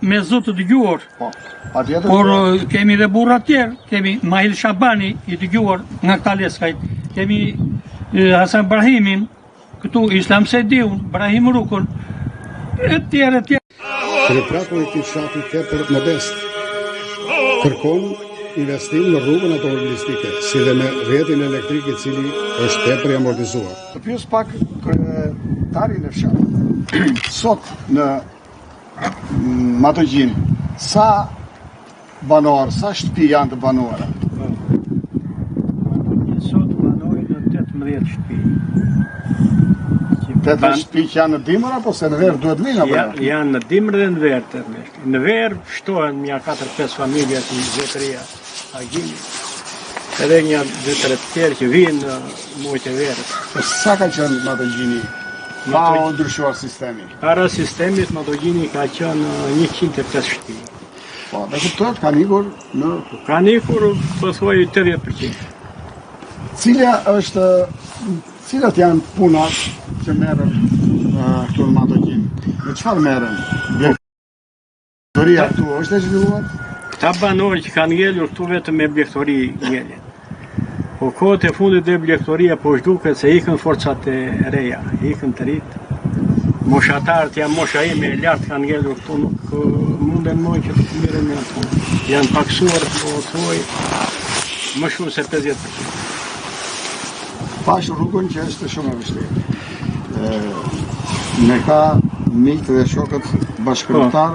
Me zotë të dëgjuar, por kemi dhe burra tjerë, kemi Mahil Shabani i dëgjuar nga Kaleskajt, kemi Hasan Brahimin, këtu Islam Sediun, Brahim Rukun, e tjerë. Kryeplatu i këtij fshati tepër modest kërkon investim në rrugën automobilistike, si dhe me rrjetin elektrik i cili është tepër i amortizuar. Të pyes pak kryetarin e fshatit. Sot në Matogjin, sa banorë, sa shtëpi janë të banuara? Sot banojnë në 18 shtëpi. 18 shtëpi që janë në dimër, apo se në verë duhet vinë? Janë në dimër dhe në verë. Në verë shtohen mja 4-5 familja të zotëria Agjini. Edhe një 2-3 tjerë që vinë në mujtë e verës. Sa ka qenë Matogjini? Pa o ndryshuar sistemi? Para sistemit, Matogjini ka qenë 105 shtëpi. Po, dhe kuptohet, ka nikur në... Ka nikur, pëthoj 80%. Cilat janë punat që merren këtu në Matogjin? Në çfarë merren? Blegtoria këtu është e zhvilluar? Këta banorë që kanë ngelur këtu vetëm me blegtori ngelin. Po kohët e fundit dhe blegtoria po shduket se ikën forcat e reja, ikën të rritë. Moshatarët janë mosha ime e lartë kanë ngelur këtu, nuk munden moj që të miren me ato. Janë paksuar, po thoj, më shumë se 50%. Pash rrugën që është shumë e vështirë. Ne ka mikët dhe shokët bashkëpunëtar,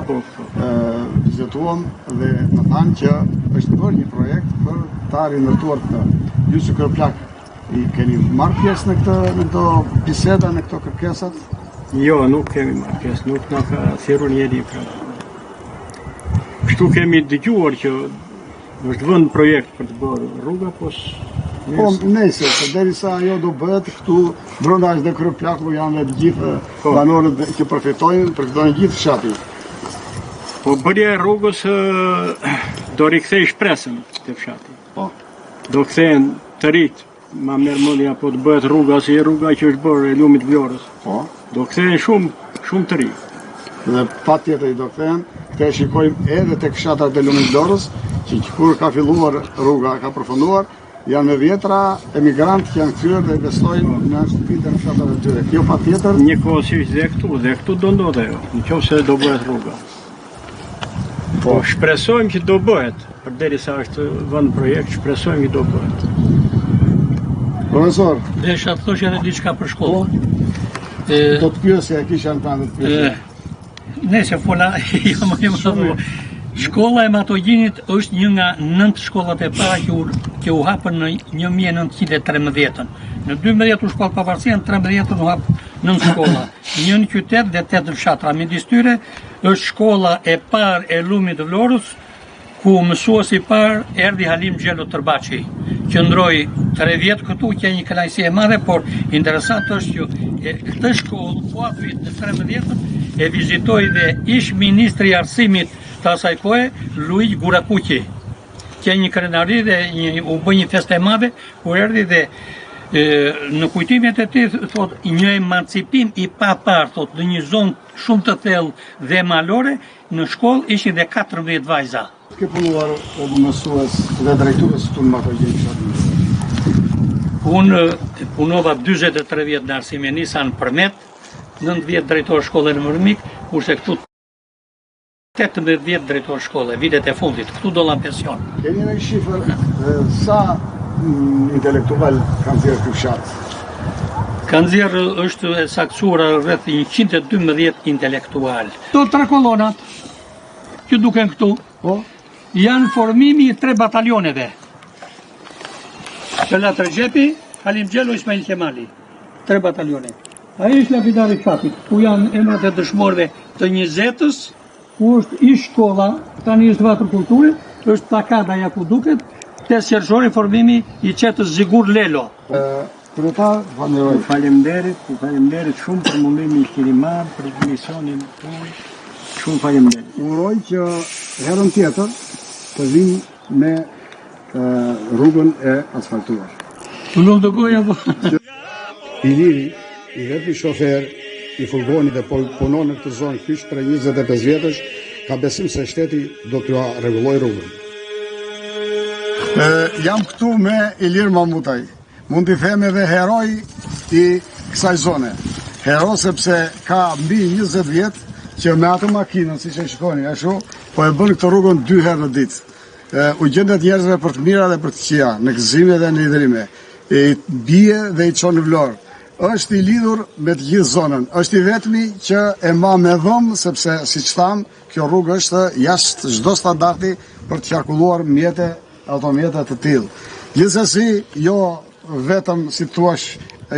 vizituam dhe më thanë që është bërë një projekt për ta rinërtuar këtë. Ju si Kryeplak, i keni marrë pjesë në këto biseda, në këto kërkesat? Jo, nuk kemi marrë pjesë, nuk na ka thirrur njeri pra. Kështu kemi dëgjuar që është vënë projekt për të bërë rruga, po nëse, derisa ajo do bëhet këtu, brenda është dhe Kryeplaku, janë dhe gjithë banorët që përfitojnë gjithë fshati. Po bërja e rrugës do rikthej shpresën të fshati. Do kthehen të rritë, ma merë mëndja po të bëhet rruga si rruga që është bërë e lumit Vlorës. Do kthehen shumë të rritë. Dhe pa tjetër i do kthehen, këtë e shikojmë edhe tek fshatat e lumit Vlorës, që kur ka filluar rruga, ka përfunduar, janë me vjetra emigrantë që janë kthyer dhe investojnë në shtëpitë e fshatave të tyre. Kjo pa tjetër... Njëkohësisht dhe këtu do ndodhe jo, nëse do bëhet rruga. Po shpresojmë që do bëhet, përderisa është vënë projekt, shpresojmë që do bëhet. Profesor, desha të thosh edhe diçka për shkollën. Do të pyesja, kisha në planë të pyesja. Nëse fola, shkolla e Matogjinit është një nga 9 shkollat e para që u hapën në 1913. Në 12 u shkollë pavarësia, në 13 u hapë 9 shkolla. Një në qytet dhe 8 fshatra. Midis tyre është shkolla e parë e lumit të Vlorës, ku mësuesi i parë erdhi Halim Xhelo Tërbaçi. Qëndroi 3 vjet këtu, që një kënaqësi e madhe, por interesant është që këtë shkollë po atë vit në 13 e vizitoi dhe ish ministri i arsimit të asaj kohe, Luigi Gurakuqi, që një krenari dhe u bë një festë e madhe, ku erdhi dhe në kujtimet e tij thot një emancipim i papar, thot në një zonë shumë të thellë dhe malore, në shkollë ishin dhe 14 vajza. Ke punuar o mësues dhe drejtues këtu në Matogjin? Unë punova 43 vjet në arsim e Nisan Përmet, 9 vjet drejtor shkolle në Mërmik, kurse këtu 18 vjet drejtor shkolle, vitet e fundit, këtu do la pension. Keni në shifër sa intelektual kanë zjerë këtë fshat? Kanë zjerë është e saktuar rreth 112 intelektual. Këto 3 kolonat që duken këtu, janë formimi i 3 batalioneve. Selat Rexhepi, Halim Xhelo, Ismail Kemali. 3 batalione. Ai është lapidari i fshatit. Ku janë emrat e dëshmorëve të 20-s, ku është ish shkolla, tani është vatër kulture, është takada ja ku duket, te sergjori formimi i qetës Zigur Lelo. Kryetar, faleminderit shumë për mundimin që keni marrë për misionin tuaj. Shumë faleminderit. Uroj që herën tjetër të vinë me rrugën e asfaltuar. Unë do goja po. I liri, i vetë shofer, i furgonit dhe punon në këtë zonë kyç për 25 vjetësh, ka besim se shteti do t'ja rregulloj rrugën. Jam këtu me Ilir Mamutaj. Mund t'i them edhe heroj i kësaj zone. Hero sepse ka mbi 20 vjet që me atë makinën, siç e shikoni ashtu, po e bën këtë rrugën 2 herë në ditë. U gjendet njerëzve për të mira dhe për të këqija, në gëzime dhe në hidhrime. Bie dhe i çon në Vlorë. Është i lidhur me të gjithë zonën. Është i vetmi që e mba me dhëmë, sepse siç tham, kjo rrugë është jashtë çdo standardi për të qarkulluar automjete të tillë. Gjithsesi, jo vetëm si thuaç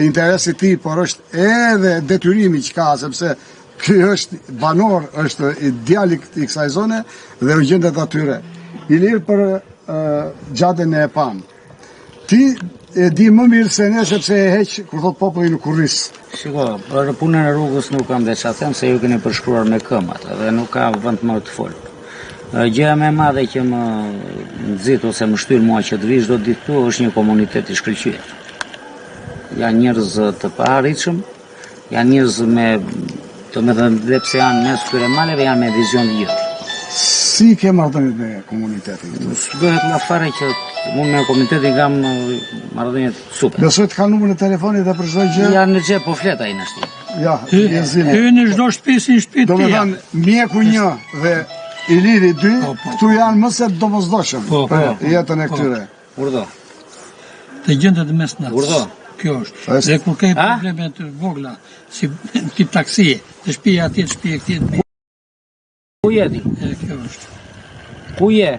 interesi i tij, por është edhe detyrimi që ka, sepse ky është banor, është i djali i kësaj zone dhe u gjendet atyre. I lirë për gjatën e pam. Ti e di më mirë se ne, sepse e heq kur thot populli në kurris. Shiko, për punën e rrugës nuk kam dhe çfarë them, se ju keni përshkruar me këmat dhe nuk ka vend më të fol. Gjëja më e madhe që më nxit ose më shtyl mua që të vi çdo ditë këtu është një komunitet i shkëlqyer. Janë njerëz të paarritshëm, janë njerëz me, domethënë, dhe pse janë mes këtyre maleve, janë me vizion të gjithë. Si ke marrëdhënie me komunitetin këtu? Bëhet nga fare që unë me komunitetin kam marrëdhënie super. Besoj të ka numrin e telefonit dhe për çdo gjë? Janë në xhep, po flet ai në shtëpi. Ja, Hy në çdo shtëpi si shtëpi do të thënë, mjeku 1 dhe Iliri 2, këtu janë më se domosdoshëm për jetën e këtyre. Urdhë. Të gjendet mes natës. Urdhë. Kjo është. Dhe kur ke probleme të vogla, si tip taksi, të shtëpia atje, të shtëpia këtij. Ku je ti? Kjo është. Ku je?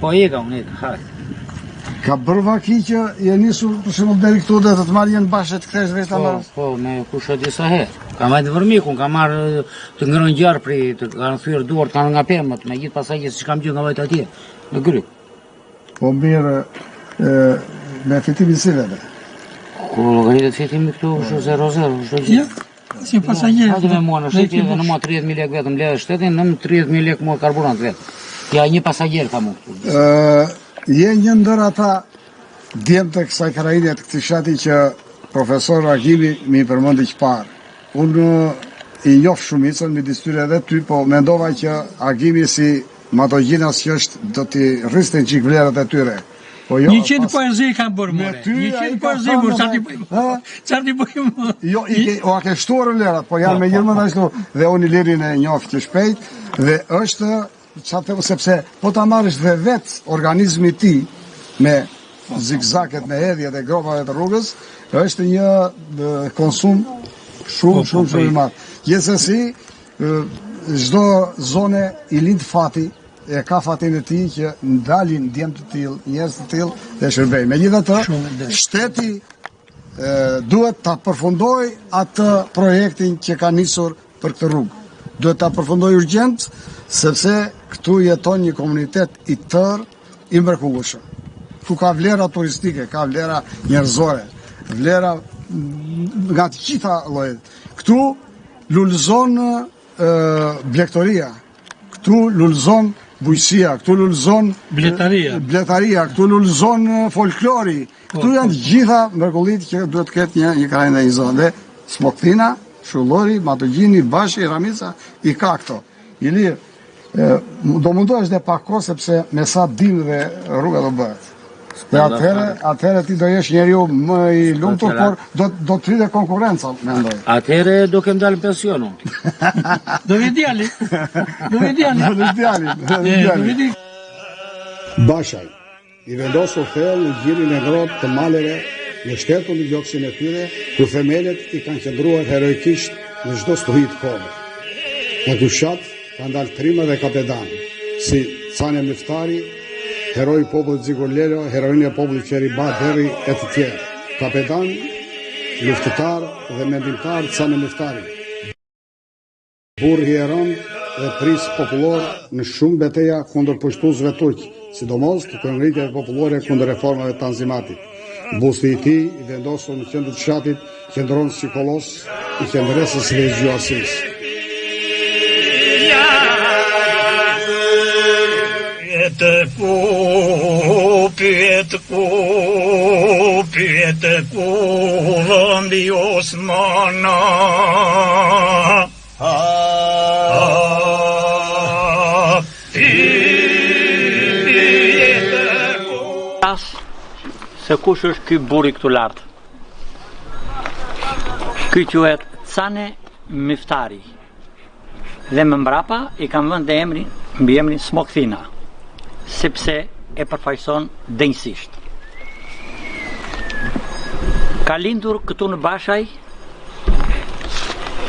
Po eka unë, haj. Ka bërë vaki që je nisur për shembull deri këtu dhe të të marrë jenë bashkë të kthesh vetë ama. Po, me kusha disa herë. Kam vajtë vërmikun, kam marrë të ngrën gjarë pri, të kanë thyrë duart, kanë nga pemët, me gjithë pasajës që kam gjithë nga vajtë atje, në gry. Po mirë, me fitimin si vete? Kur logaritet fitimi këtu, është 0-0, është gjithë. Ja, si pasajeri. Hajde me mua në shteti dhe në mua 30.000 lek vetëm ledhe shtetin, në 30.000 lek mua karburant vetë. Ja, një pasajer ka mu këtu. Je një ndër ata djemë të kësaj krajine të këtij fshati që profesor Agimi mi përmendi që parë. Unë i njoh shumicën midis tyre edhe ty, po mendova që Agimi si matogjinas që është do t'i rriste çik vlerat e tyre. Po jo, 100 poezi kam bërë more. 100 poezi bërë, çfarë ti bëjmë? Jo, a ke shtuar vlerat, po janë me gjithmonë ashtu dhe unë Ilirin e njoh të shpejt dhe është sepse po ta marrësh dhe vetë organizmi ti me zigzaket, me hedhjet e gropave të rrugës, është një konsum shumë i madh. Gjithsesi, çdo zone i lind fati e ka fatin e tij që ndalin djem të tillë, njerëz të tillë dhe shërbej. Megjithatë, shteti duhet ta përfundojë atë projektin që ka nisur për këtë rrugë. Duhet ta përfundojë urgjent, sepse këtu jeton një komunitet i tërë i mrekullueshëm. Ku ka vlera turistike, ka vlera njerëzore, vlera nga të gjitha llojet. Këtu lulëzon blegtoria, këtu lulëzon bujqësia, këtu lulëzon bletaria, këtu lulëzon folklori. Këtu janë të gjitha mrekullit që duhet të ketë një krajnë dhe një zonë. Dhe Smokthina, Shullori, Matogjini, Bashi, Ramica, i ka këto. I lirë, do mundohesh dhe pak kohë sepse me sa dim dhe rruga do bëhet. Dhe atëherë ti do jesh njeriu më i lumtur, por do të rritë konkurrenca, mendoj. Atëherë do kem dalë pension unë. Do vi djali. Bashaj i vendosur thellë në gjirin e ngrohtë të maleve në shtetun e gjoksin e tyre, ku themelet i kanë qëndruar heroikisht në çdo stuhi të kohës. Në ky fshat kanë dalë trima dhe kapedan, si Cane Miftari, heroi i popullit Zigor Lelo, heroini e popullit Qeriba Derri e të tjerë. Kapedan, luftëtar dhe mendimtar Cane Miftari. Burr hieron dhe pris popullor në shumë betejë kundër pushtuesve turq, sidomos të kundërshtatjeve popullore kundër reformave të Tanzimatit. Busti i tij i vendosur në qendër të fshatit qëndron si kolos i qendresës religjiosisë. Pyet ku vëndi Osmana. se kush është ky burri këtu lart. Ky quhet Cane Miftari. Dhe më mbrapa i kam vënë emrin mbi emrin Smokthina, sepse e përfaqëson denjësisht. Ka lindur këtu në Bashaj,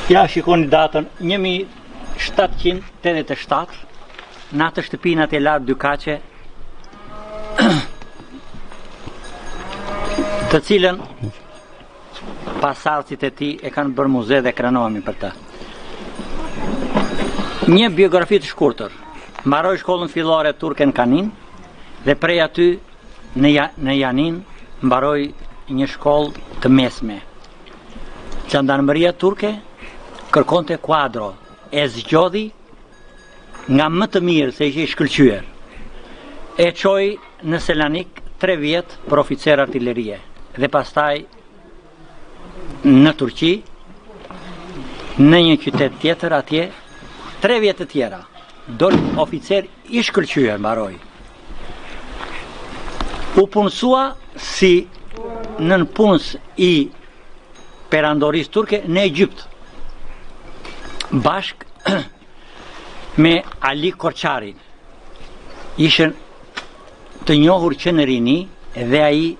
ja shikoni datën 1787, në atë shtëpinë atje lart Dykaçe, të cilën pasardhësit e tij e kanë bërë muze dhe kranohemi për të. Një biografi të shkurtër. Mbaroi shkollën fillore turke në Kanin dhe prej aty në Janin mbaroi një shkollë të mesme. Jandarmeria turke kërkonte kuadro, e zgjodhi nga më të mirë se ishte i shkëlqyer. E çoi në Selanik 3 vjet për oficer artillerie dhe pastaj në Turqi, në një qytet tjetër atje 3 vjet të tjera. Dol oficer i shkëlqyer mbaroi. U punësua si nënpunës i perandorisë turke në Egjipt, bashk me Ali Korçarin. Ishën të njohur që në rini dhe ai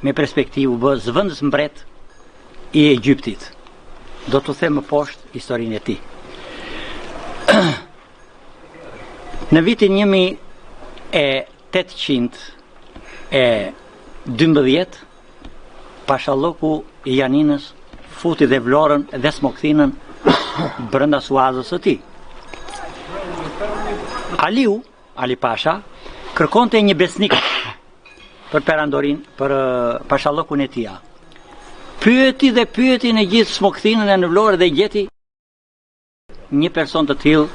me perspektivë bë zëvendës mbret i Egjiptit. Do të them më poshtë historinë e tij. Në vitin 1812, Pashalloku i Janinës futi dhe Vlorën dhe Smokthinën brenda suazës së tij. Ali Pasha, kërkonte një besnik për perandorin, për Pashallokun e tij. Pyeti në gjithë Smokthinën e në Vlorë dhe gjeti një person të tillë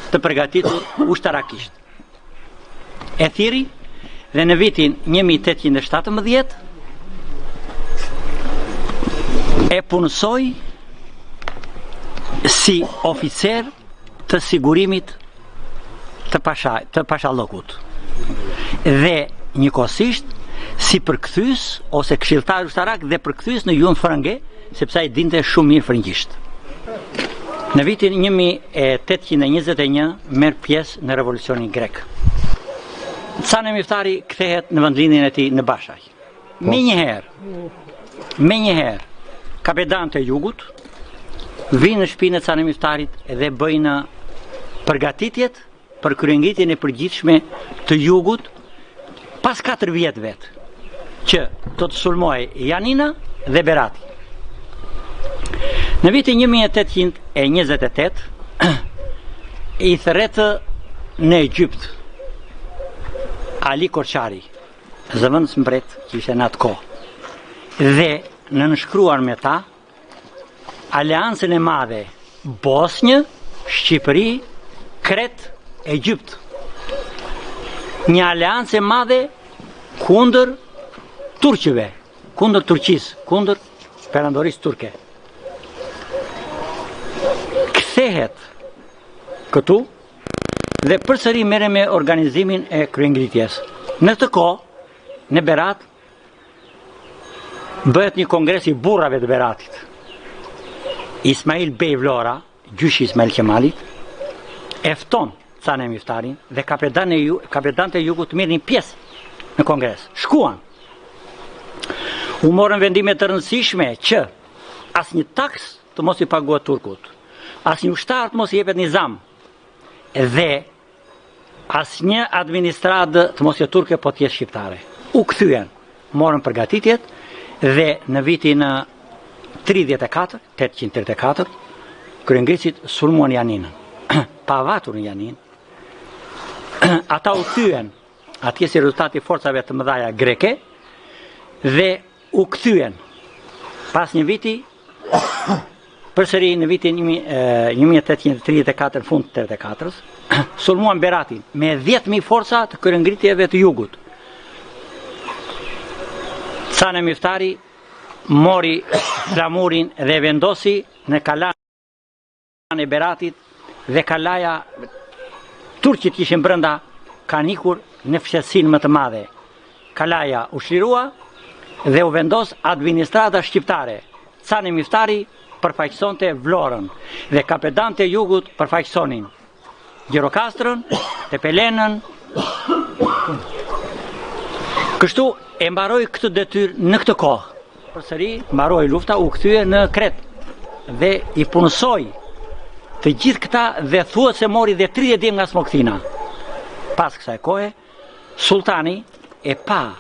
të përgatitur ushtarakisht. E thiri dhe në vitin 1817 e punësoi si oficer të sigurimit të Pashallokut dhe njëkohësisht si përkthyes ose këshilltar ushtarak dhe përkthyes në gjuhën frënge, sepse ai dinte shumë mirë frëngjisht. Në vitin 1821 merr pjesë në revolucionin grek. Cane Miftari kthehet në vendlindjen e tij në Bashaj. Menjëherë, kapedan të jugut vinë në shtëpinë e Cane Miftarit dhe bëjnë përgatitjet për kryengritjen e përgjithshme të jugut pas 4 vjet vet, që do të sulmojë Janina dhe Berati. Në vitin 1828 i thërretë në Egjipt Ali Korçari, zëvendës mbret që ishte në atë kohë, dhe në nënshkruar me ta aleancën e madhe Bosnjë, Shqipëri, Kret, Egjipt. Një aleancë e madhe kundër turqive, kundër Turqisë, kundër perandorisë turke. Kthehet këtu dhe përsëri merret me organizimin e kryengritjes. Në këtë kohë, në Berat bëhet një kongres i burrave të Beratit. Ismail Bey Vlora, gjyshi Ismail Kemalit, e fton Cane Miftarin dhe kapedanët e jugut merrin pjesë në kongres. Shkuan. U morën vendime të rëndësishme që asnjë taks të mos i paguat turkut, asnjë ushtar të mos i jepet nizam dhe asnjë administratë të mos jetë turke po të jetë shqiptare. U kthyen, morën përgatitjet dhe në vitin 1834 kryengritësit sulmuan Janinën. Pa avatur në Janin, ata u kthyen atje si rezultati i forcave të mëdha greke dhe u kthyen pas një viti përsëri në vitin 1834, fund të 34, sulmuan Beratin me 10.000 forca të kryengritjeve të jugut. Cane Miftari mori flamurin dhe vendosi në kalan e Beratit dhe kalaja turqit ishin brenda kanë ikur në fshehësinë më të madhe. Kalaja u shlirua dhe u vendos administrata shqiptare. Cani Miftari përfaqësonte Vlorën dhe kapedante e Jugut përfaqësonin Gjirokastrën, Tepelenën. Kështu e mbaroi këtë detyrë në këtë kohë. Përsëri mbaroi lufta, u kthye në Kret dhe i punësoi të gjithë këta dhe thuhet se mori dhe 30 djem nga Smokthina. Pas kësaj kohe, sultani e pa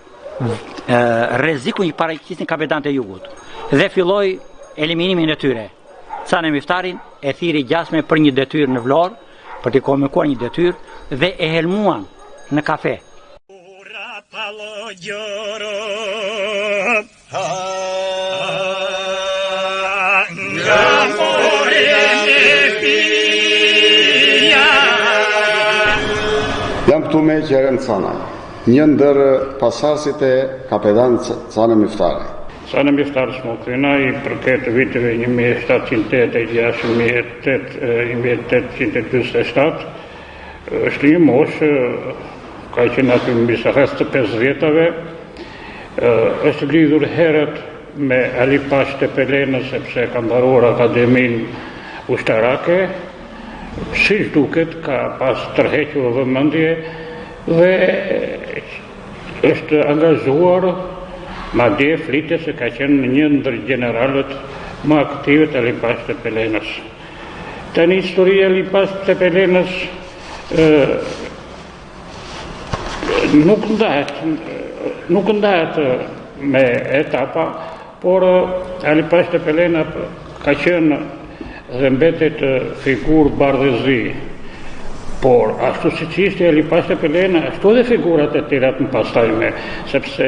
rrezikun që paraqisnin kapedante e Jugut dhe filloi eliminimin e tyre. Cani Miftarin e thiri gjasme për një detyrë në Vlorë, për t'i komunikuar një detyrë dhe e helmuan në kafe. Jam këtu me Qeren Cana, një ndër pasasit e kapedan Cani Miftari. Cani Miftari Smokthina i përket viteve 1786-1827 është një moshë, ka qenë aty mbi sa rreth të 5 vjetave, është lidhur herët me Ali Pash Tepelenën sepse ka mbaruar akademinë ushtarake, siç duket ka pas tërhequr vëmendje dhe është angazhuar, madje flitet se ka qenë një ndër generalët më aktive të Ali Pash Tepelenës. Tani historia e Ali Pash Tepelenës nuk ndahet me etapa, por Ali Pash Tepelena ka qenë dhe mbetet figurë bardhëzi. Por ashtu siç ishte Ali Pash Tepelena, ashtu dhe figurat e tjera më pastajme, sepse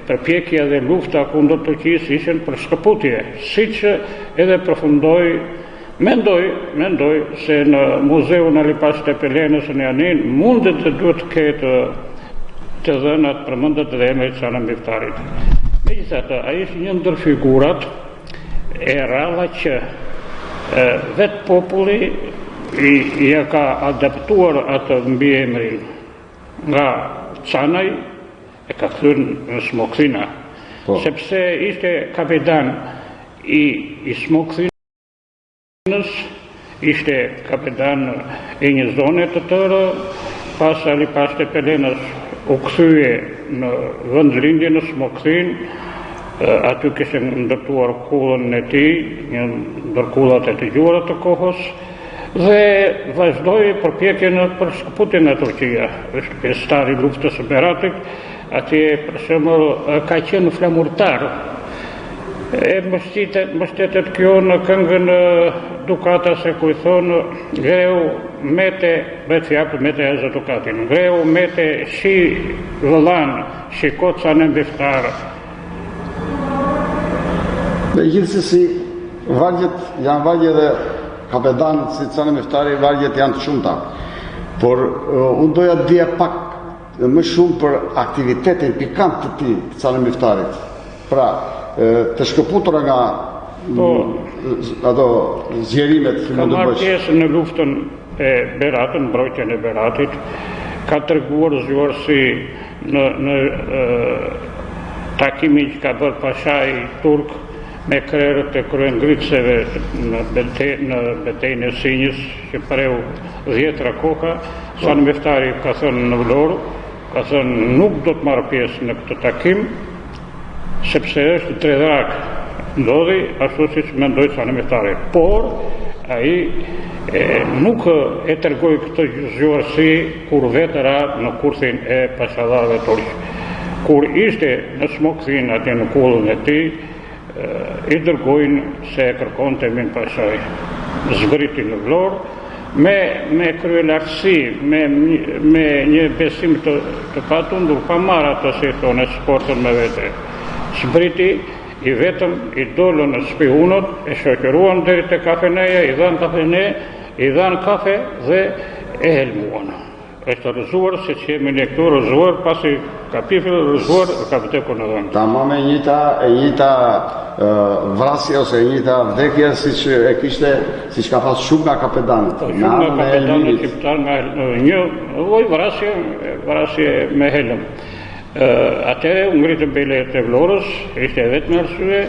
përpjekja dhe lufta kundër Turqisë ishin për shkëputje, siç edhe përfundoi. Mendoj se në muzeun Ali Pash Tepelenës në Janin mundet dhe duhet të ketë të dhënat përmendet dhe emri Cani Miftarit. Megjithatë, ai është një ndër figurat e rralla që vetë populli ja ka adaptuar atë mbiemrin nga Canaj e ka thyer në Smokthina, sepse ishte kapetan i Smokthina. Ishte kapetan e një zone të tërë, pas Ali Pash Tepelenës u kthye në vendlindje në Smokthin, aty kishte ndërtuar kullën e tij, një ndër kullat e të gjuara të kohës, dhe vazhdoi përpjekjen për shkëputje nga Turqia. Është pjesëtar i luftës së Beratit, atje për shembull ka qenë flamurtar. E mbështetet kjo në këngën Dukata se ku i thonë greu mete, vetë fjapë mete e zë Dukatin, greu mete shi vëllan, shiko Cani Miftar. Dhe gjithsesi, vargjet janë vargje dhe kapetan si Cani Miftari, vargjet janë të shumta. Por unë doja të dija pak më shumë për aktivitetin pikant të tij, Cani Miftarit. Pra, të shkëputura nga ato zgjerimet që mund të bësh. Ka marrë pjesë në luftën e Beratën, mbrojtjen e Beratit, ka treguar zgjuarsi në takimin që ka bërë Pashai turk me krerët e kryengritëseve në betejën e Sinjës, që preu 10 koka. Cani Miftari ka thënë në Vlorë, ka thënë nuk do të marrë pjesë në këtë takim, sepse është tredrak, ndodhi ashtu siç mendoi Cani Miftari. Por ai nuk e tregoi këtë zgjuarsi kur vetë ra në kurthin e pashallarëve turq. Kur ishte në Smokthin atje në kullën e tij, i dërgojnë se e kërkonte Emin Pashaj. Zbriti në Vlorë me kryelartësi, me një besim të patundur, pa marrë ato si thonë sportën me vete. Zbriti i vetëm i dolën në spihunët, e shoqëruan deri te kafeneja, i dhanë kafene, i dhanë kafe dhe e helmuan. Është rrëzuar, si që jemi ne këtu rrëzuar, pasi ka pifil rrëzuar, ka vdekur në dhënë. Tamam e njëta vrasje ose e njëta vdekje siç e kishte, siç ka pas shumë nga kapetanët. Shumë nga kapetanët shqiptar nga një vrasje me helm. Atëherë u ngritën belet e Vlorës, ishte vetëm arsye,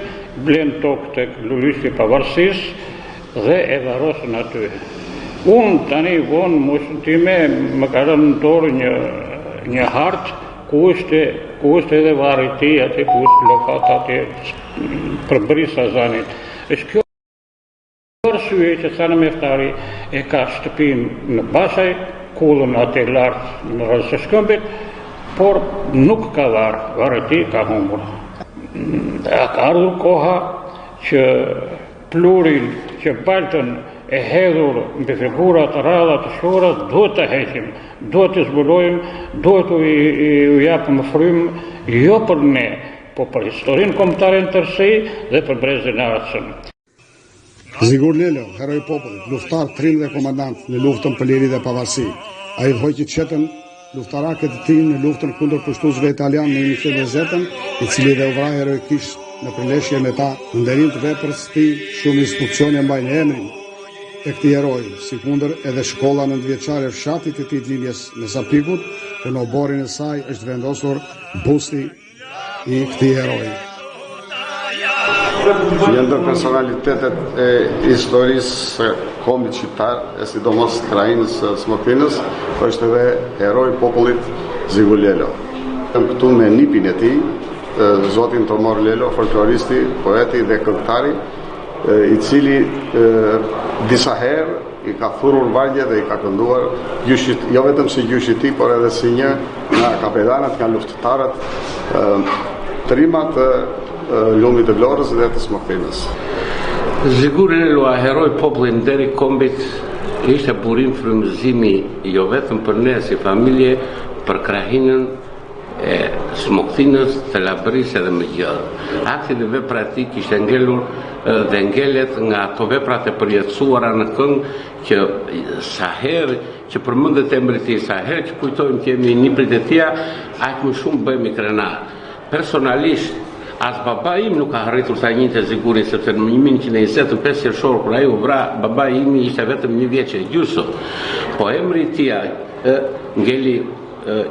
blen tokë tek Lulisti i Pavarësisë dhe e varrosën aty. Unë tani vonë moshën time më ka rënë në dorë një hartë ku është edhe varri i tij, aty ku është lokata aty për brisa zanit. Është kjo arsye që Sani Meftari e ka shtëpinë në Basaj, kullën aty lart në rreth së Shkëmbit, por nuk ka varri i tij ka humbur. Ka ardhur koha që plurin që baltën e hedhur mbi figura të rralla të shora duhet të heqim, duhet të zbulojmë, duhet u japim frym jo për ne, po për historinë kombëtare në tërësi dhe për brezin e ardhshëm. Zigur Lelo, heroi i popullit, luftar trim dhe komandant në luftën për liri dhe pavarësi. Ai hoqi qetën luftarakët e tij në luftën kundër pushtuesve italian në 1920, i cili dhe u vra heroikisht në përleshje me ta. Në nderim të veprës së tij, shumë institucione mbajnë emrin e këtij heroi, si kundër edhe shkolla nëntëvjeçare e fshatit të tij të lindjes në Sapikut, ku në oborin e saj është vendosur busti i këtij heroi. Një ndër personalitetet e historisë së kombit shqiptar, e sidomos krajinës së Smokvinës, është edhe heroi i popullit Zigur Lelo. Jam këtu me nipin e tij, zotin Tomor Lelo, folkloristi, poeti dhe këngëtari, i cili disa herë i ka thurur vargje dhe i ka kënduar jo vetëm si gjyshi i tij, por edhe si një nga kapetanët, nga luftëtarët trimat lumit të Vlorës dhe të Smokvinës. Zigur Lelo, heroi popullit deri kombit, ishte burim frymëzimi jo vetëm për ne si familje, për krahinën e Smokvinës, të Labrisë dhe më gjallë. Akti dhe vepra e tij kishte ngelur dhe ngelet nga ato veprat e përjetësuara në këngë që sa herë që përmendet emri i tij, sa herë që kujtojmë që jemi niprit e tij, aq më shumë bëhemi krenar. Personalisht as baba im nuk ka arritur ta njihte Zigurin, sepse në 1920, 5 qershor, kur ai u vra, baba im ishte vetëm 1 vjeç e gjysmë. Po emri i tij ngeli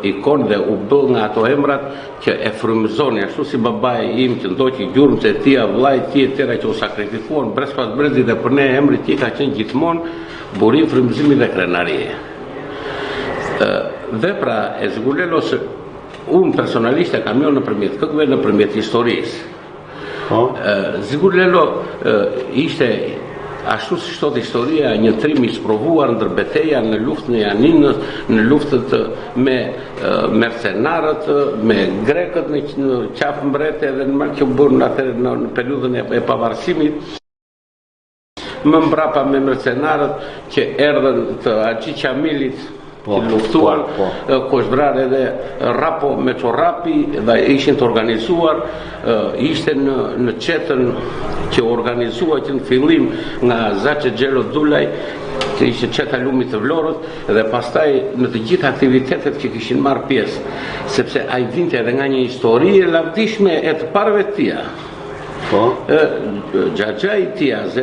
ikon dhe u bë nga ato emrat që e frymëzoni, ashtu si babai im që ndoqi gjurmët e tij, vllai i tij e tjera që u sakrifikuan brez pas brezi, dhe për ne emri i tij ka qenë gjithmonë burim, frymëzimi dhe krenarie. Vepra e Zigur Lelos unë personalisht e kam jo nëpërmjet këngëve, nëpërmjet historisë. Zigur Lelo ishte, ashtu si thot historia, një trim i sprovuar ndër betejë në luftën e Janinës, në luftët me mercenarët, me grekët në qafë mbrete dhe në që burën atëherë në periudhën e pavarësimit, më mbrapa me mercenarët që erdhën të Haxhi Qamilit, që luftuan, koshbrar edhe Rapo me Çorapi dhe ishin të organizuar, ishte në qetën që organizua që në fillim nga Zaçe Xhelo Dulaj, që ishte qeta lumit të Vlorës, dhe pastaj në të gjitha aktivitetet që kishin marrë pjesë, sepse ai vinte edhe nga një histori e lavdishme e të parëve të tija. Xhaxha i tija,